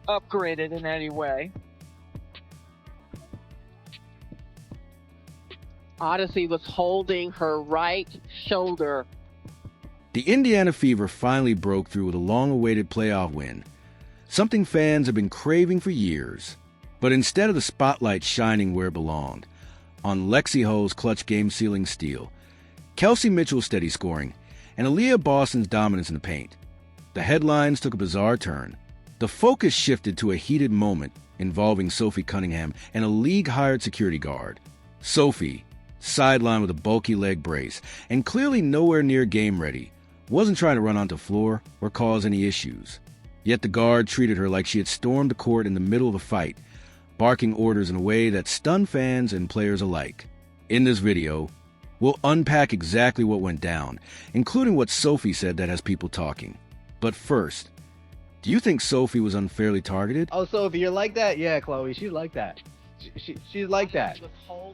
upgraded in any way. Odyssey was holding her right shoulder. The Indiana Fever finally broke through with a long-awaited playoff win, something fans have been craving for years. But instead of the spotlight shining where it belonged, on Lexi Hull's clutch game-sealing steal, Kelsey Mitchell's steady scoring, and Aaliyah Boston's dominance in the paint, the headlines took a bizarre turn. The focus shifted to a heated moment involving Sophie Cunningham and a league-hired security guard. Sophie, sidelined with a bulky leg brace and clearly nowhere near game ready, wasn't trying to run onto the floor or cause any issues. Yet the guard treated her like she had stormed the court in the middle of a fight, barking orders in a way that stunned fans and players alike. In this video, we'll unpack exactly what went down, including what Sophie said that has people talking. But first, do you think Sophie was unfairly targeted? Oh, Sophie, you're like that? Yeah, Chloe, she's like that. She's like that.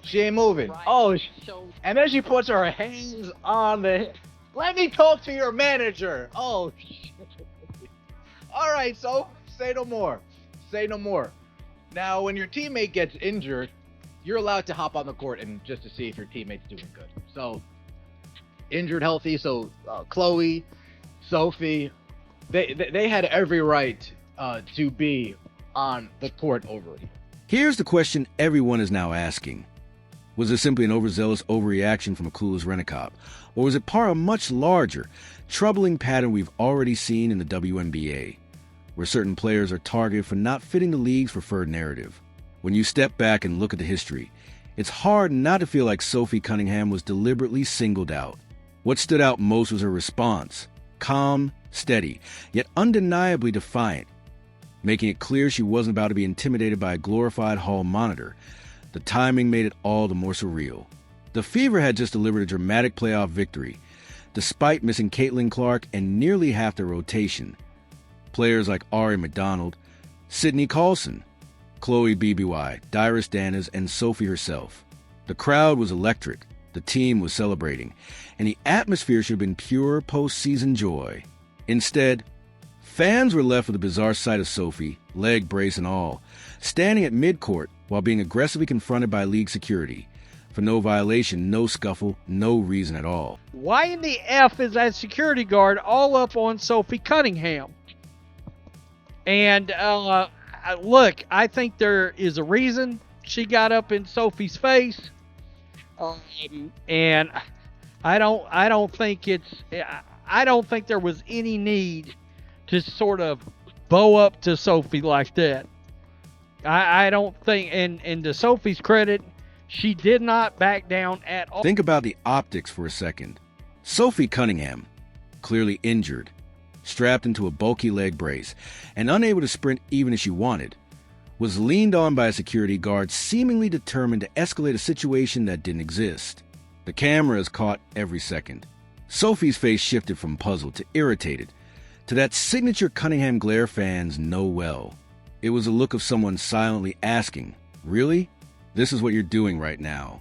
She ain't moving. Oh, and then she puts her hands on the... Let me talk to your manager. Oh, shit. All right, so say no more. Say no more. Now, when your teammate gets injured, you're allowed to hop on the court and just to see if your teammate's doing good. So, injured, healthy. So, Chloe, Sophie, they had every right to be on the court over it. Here's the question everyone is now asking. Was this simply an overzealous overreaction from a clueless rent-a-cop? Or was it part of a much larger, troubling pattern we've already seen in the WNBA, where certain players are targeted for not fitting the league's preferred narrative? When you step back and look at the history, it's hard not to feel like Sophie Cunningham was deliberately singled out. What stood out most was her response, calm, steady, yet undeniably defiant, making it clear she wasn't about to be intimidated by a glorified hall monitor. The timing made it all the more surreal. The Fever had just delivered a dramatic playoff victory, despite missing Caitlin Clark and nearly half their rotation. Players like Ari McDonald, Sydney Carlson, Chloe BBY, Dyrus Danas, and Sophie herself. The crowd was electric, the team was celebrating, and the atmosphere should have been pure postseason joy. Instead, fans were left with the bizarre sight of Sophie, leg brace and all, standing at midcourt while being aggressively confronted by league security. For no violation, no scuffle, no reason at all. Why in the F is that security guard all up on Sophie Cunningham? And look, I think there is a reason she got up in Sophie's face, and I don't think there was any need to sort of bow up to Sophie like that. I don't think, and to Sophie's credit, she did not back down at all. Think about the optics for a second. Sophie Cunningham, clearly injured, strapped into a bulky leg brace, and unable to sprint even if she wanted, was leaned on by a security guard seemingly determined to escalate a situation that didn't exist. The cameras caught every second. Sophie's face shifted from puzzled to irritated, to that signature Cunningham glare fans know well. It was a look of someone silently asking, "Really? This is what you're doing right now?"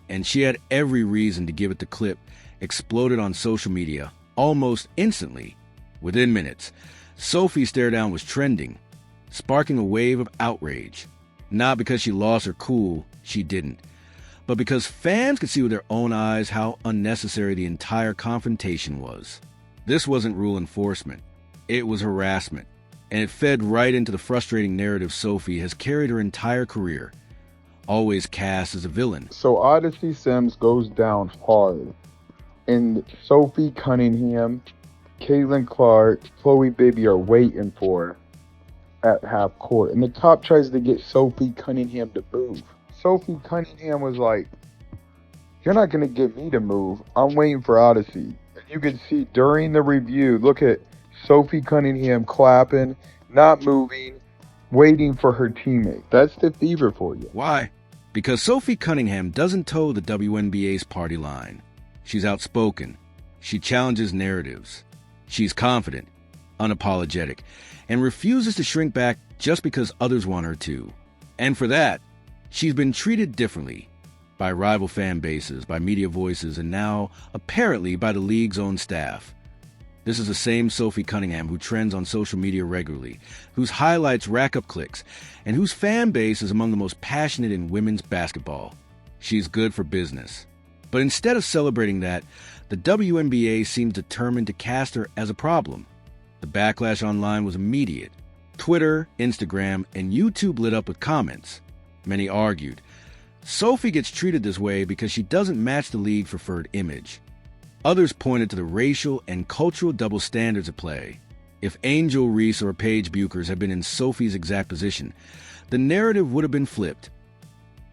And she had every reason to give it. The clip exploded on social media almost instantly. Within minutes, Sophie's Staredown was trending, sparking a wave of outrage. Not because she lost her cool, she didn't, but because fans could see with their own eyes how unnecessary the entire confrontation was. This wasn't rule enforcement. It was harassment, and it fed right into the frustrating narrative Sophie has carried her entire career, always cast as a villain. So Odyssey Sims goes down hard, and Sophie Cunningham, Caitlin Clark, Chloe Bibby are waiting for her at half court, and the cop tries to get Sophie Cunningham to move. Sophie Cunningham was like, "You're not going to get me to move. I'm waiting for Odyssey." And you can see during the review, look at Sophie Cunningham clapping, not moving, waiting for her teammate. That's the Fever for you. Why? Because Sophie Cunningham doesn't toe the WNBA's party line. She's outspoken. She challenges narratives. She's confident, unapologetic, and refuses to shrink back just because others want her to. And for that, she's been treated differently by rival fan bases, by media voices, and now, apparently, by the league's own staff. This is the same Sophie Cunningham who trends on social media regularly, whose highlights rack up clicks, and whose fan base is among the most passionate in women's basketball. She's good for business. But instead of celebrating that, the WNBA seems determined to cast her as a problem. The backlash online was immediate. Twitter, Instagram, and YouTube lit up with comments. Many argued, Sophie gets treated this way because she doesn't match the league's preferred image. Others pointed to the racial and cultural double standards at play. If Angel Reese or Paige Buchers had been in Sophie's exact position, the narrative would have been flipped.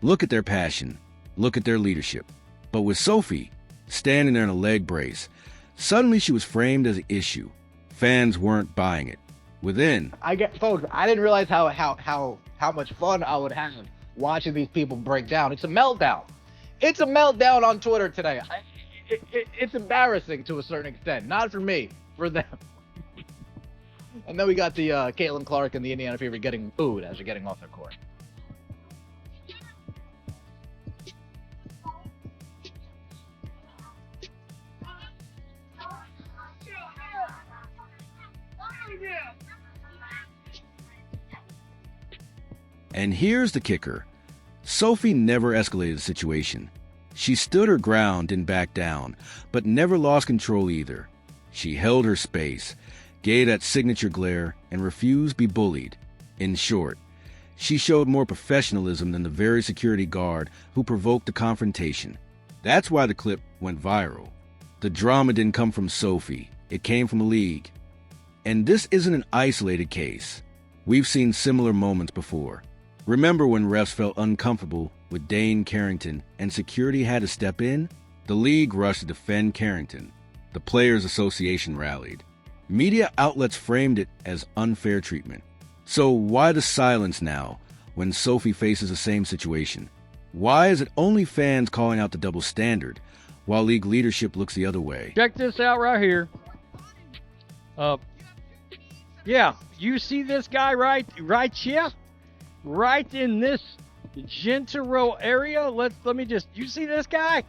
Look at their passion. Look at their leadership. But with Sophie, standing there in a leg brace, suddenly she was framed as an issue. Fans weren't buying it. Within, Folks, I didn't realize how much fun I would have watching these people break down. It's a meltdown. It's a meltdown on Twitter today. It's embarrassing to a certain extent. Not for me, for them. And then we got the Caitlin Clark and the Indiana Fever getting booed as they're getting off their court. And here's the kicker. Sophie never escalated the situation. She stood her ground, didn't back down, but never lost control either. She held her space, gave that signature glare, and refused to be bullied. In short, she showed more professionalism than the very security guard who provoked the confrontation. That's why the clip went viral. The drama didn't come from Sophie. It came from the league. And this isn't an isolated case. We've seen similar moments before. Remember when refs felt uncomfortable with Dane Carrington and security had to step in? The league rushed to defend Carrington. The Players Association rallied. Media outlets framed it as unfair treatment. So why the silence now when Sophie faces the same situation? Why is it only fans calling out the double standard while league leadership looks the other way? Check this out right here. Yeah, you see this guy right here? Right in this Gentile area. You see this guy?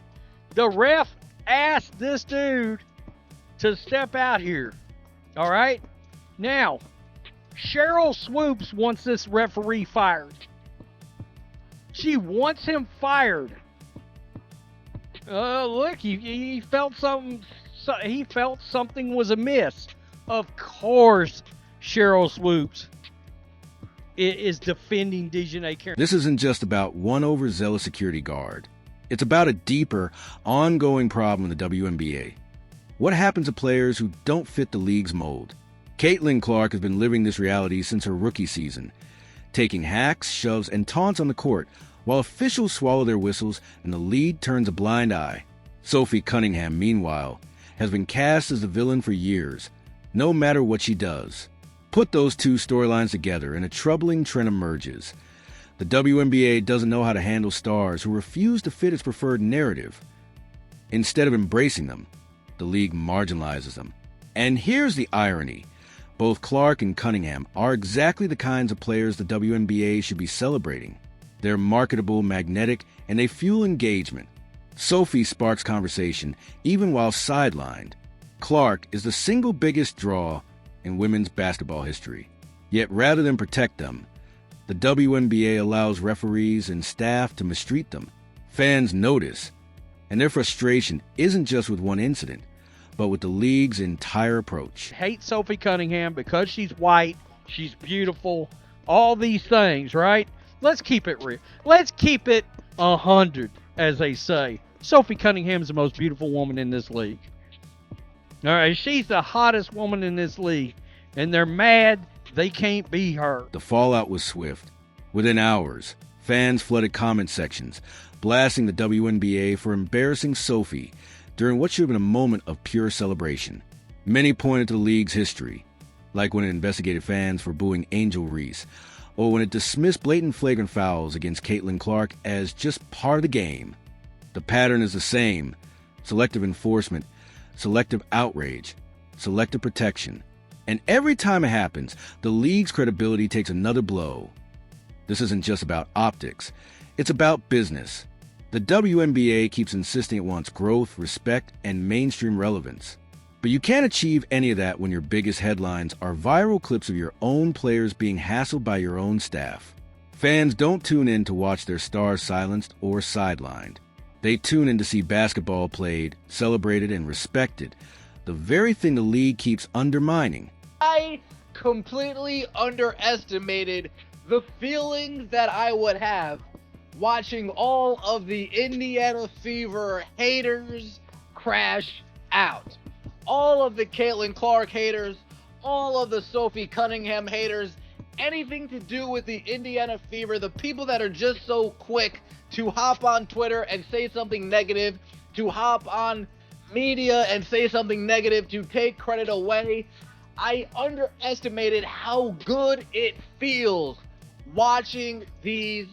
The ref asked this dude to step out here. All right? Now, Cheryl Swoops wants this referee fired. She wants him fired. Look, he felt something. He felt something was amiss. Of course, Cheryl Swoops is defending Dejanay Carrington. This isn't just about one overzealous security guard. It's about a deeper, ongoing problem in the WNBA. What happens to players who don't fit the league's mold? Caitlin Clark has been living this reality since her rookie season, taking hacks, shoves, and taunts on the court while officials swallow their whistles and the league turns a blind eye. Sophie Cunningham, meanwhile, has been cast as the villain for years, no matter what she does. Put those two storylines together and a troubling trend emerges. The WNBA doesn't know how to handle stars who refuse to fit its preferred narrative. Instead of embracing them, the league marginalizes them. And here's the irony. Both Clark and Cunningham are exactly the kinds of players the WNBA should be celebrating. They're marketable, magnetic, and they fuel engagement. Sophie sparks conversation, even while sidelined. Clark is the single biggest draw in women's basketball history. Yet rather than protect them, the WNBA allows referees and staff to mistreat them. Fans notice, and their frustration isn't just with one incident, but with the league's entire approach. Hate Sophie Cunningham because she's white, she's beautiful, all these things, right? Let's keep it real. Let's keep it 100, as they say. Sophie Cunningham's the most beautiful woman in this league. All right, she's the hottest woman in this league, and they're mad they can't be her. The fallout was swift. Within hours, fans flooded comment sections, blasting the WNBA for embarrassing Sophie during what should have been a moment of pure celebration. Many pointed to the league's history, like when it investigated fans for booing Angel Reese, or when it dismissed blatant flagrant fouls against Caitlin Clark as just part of the game. The pattern is the same: selective enforcement, selective outrage, selective protection. And every time it happens, the league's credibility takes another blow. This isn't just about optics. It's about business. The WNBA keeps insisting it wants growth, respect, and mainstream relevance. But you can't achieve any of that when your biggest headlines are viral clips of your own players being hassled by your own staff. Fans don't tune in to watch their stars silenced or sidelined. They tune in to see basketball played, celebrated, and respected, the very thing the league keeps undermining. I completely underestimated the feelings that I would have watching all of the Indiana Fever haters crash out. All of the Caitlin Clark haters, all of the Sophie Cunningham haters, anything to do with the Indiana Fever, the people that are just so quick to hop on Twitter and say something negative, to hop on media and say something negative, to take credit away. I underestimated how good it feels watching these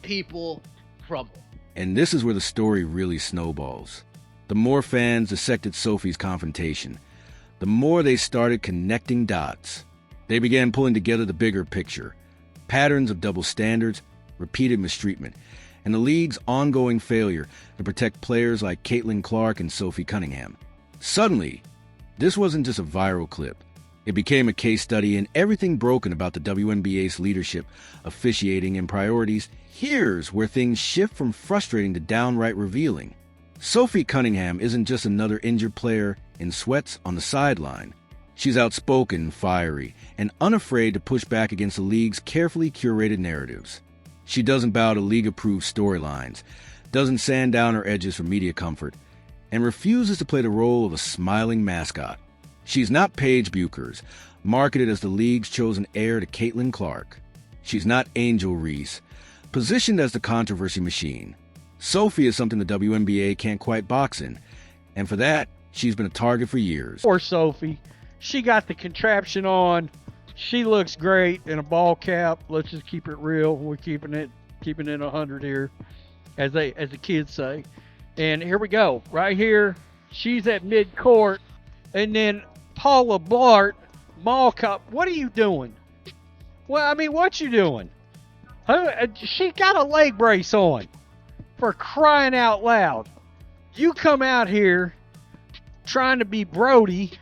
people crumble. And this is where the story really snowballs. The more fans dissected Sophie's confrontation, the more they started connecting dots. They began pulling together the bigger picture, patterns of double standards, repeated mistreatment, and the league's ongoing failure to protect players like Caitlin Clark and Sophie Cunningham. Suddenly, this wasn't just a viral clip. It became a case study in everything broken about the WNBA's leadership, officiating, and priorities. Here's where things shift from frustrating to downright revealing. Sophie Cunningham isn't just another injured player in sweats on the sideline. She's outspoken, fiery, and unafraid to push back against the league's carefully curated narratives. She doesn't bow to league-approved storylines, doesn't sand down her edges for media comfort, and refuses to play the role of a smiling mascot. She's not Paige Buchers, marketed as the league's chosen heir to Caitlin Clark. She's not Angel Reese, positioned as the controversy machine. Sophie is something the WNBA can't quite box in, and for that, she's been a target for years. Poor Sophie. She got the contraption on. She looks great in a ball cap. Let's just keep it real. We're keeping it 100 here, as the kids say. And here we go. Right here, she's at mid-court, and then Paula Blart, mall cop. What are you doing? Well, I mean, what you doing? She got a leg brace on. For crying out loud. You come out here trying to be Brody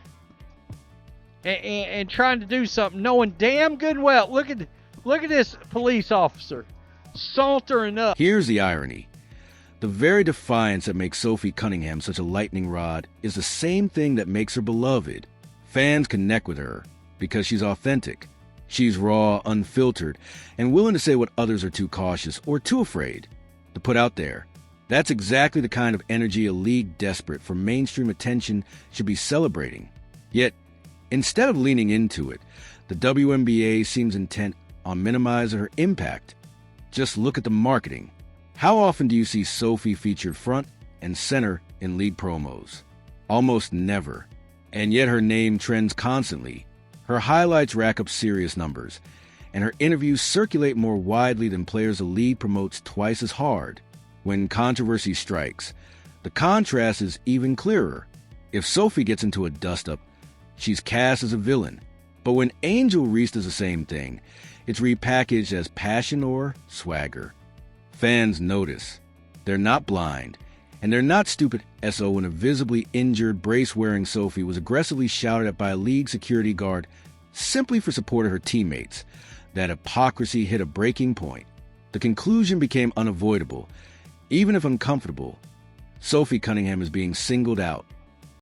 and trying to do something, knowing damn good and well. Look at this police officer sauntering up. Here's the irony. The very defiance that makes Sophie Cunningham such a lightning rod is the same thing that makes her beloved. Fans connect with her because she's authentic. She's raw, unfiltered, and willing to say what others are too cautious or too afraid to put out there. That's exactly the kind of energy a league desperate for mainstream attention should be celebrating. Yet, instead of leaning into it, the WNBA seems intent on minimizing her impact. Just look at the marketing. How often do you see Sophie featured front and center in league promos? Almost never. And yet her name trends constantly. Her highlights rack up serious numbers, and her interviews circulate more widely than players the league promotes twice as hard. When controversy strikes, the contrast is even clearer. If Sophie gets into a dust-up, she's cast as a villain. But when Angel Reese does the same thing, it's repackaged as passion or swagger. Fans notice. They're not blind, and they're not stupid. So when a visibly injured, brace-wearing Sophie was aggressively shouted at by a league security guard simply for support of her teammates, that hypocrisy hit a breaking point. The conclusion became unavoidable, even if uncomfortable. Sophie Cunningham is being singled out,